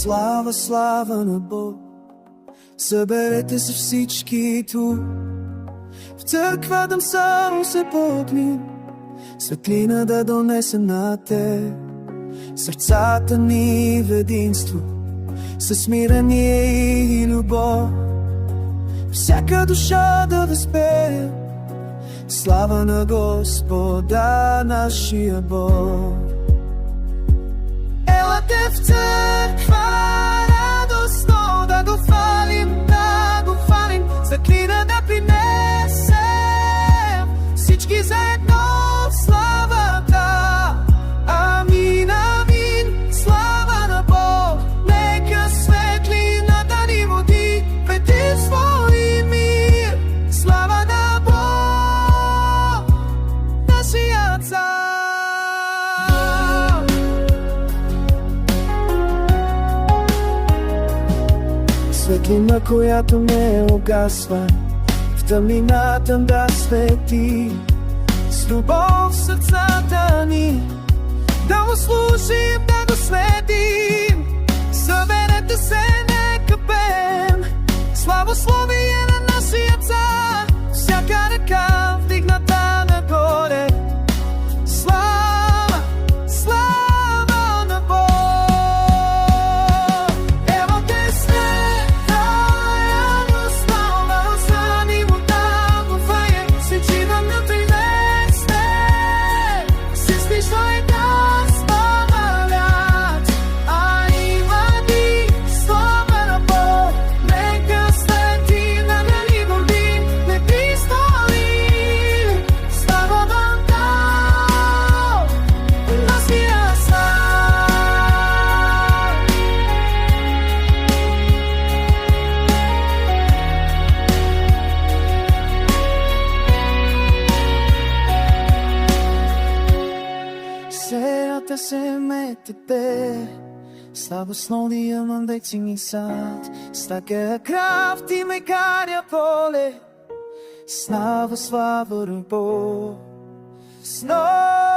Слава, слава на Бог, съберете се всички тук. В църква дам само се помним, светлина да донесе на те. Сърцата ни в единство, със смирение и любов. Всяка душа да възпее слава на Господа нашия Бог. Елате в църква радостно да го хвалим, светлина да принесем всички заедно в славата. Амин, амин, слава на Бог, нека светлината ни води в единство и мир. Слава на Бог, нашия Цар. Светлина, която не угасва, в тъмнината да свети. С любов в сърцата ни да му служим, да го следим. Съберете се, нека пеем славословие на нашия Цар. Всяка ръка вдигната нагоре. Слава, слава на Бог. Ево те сме, радост нова, сани му даваме, всички да ме принесе. Всички ще да спомалят, а има ни слава на Бог. Нека светлина да ни води, не пристои. Слава на Бог, нашия Цар. Сеята се метите, славословия мандейци ни сад, стака крафти ме каря поле. Слава, слава на Бог. Снова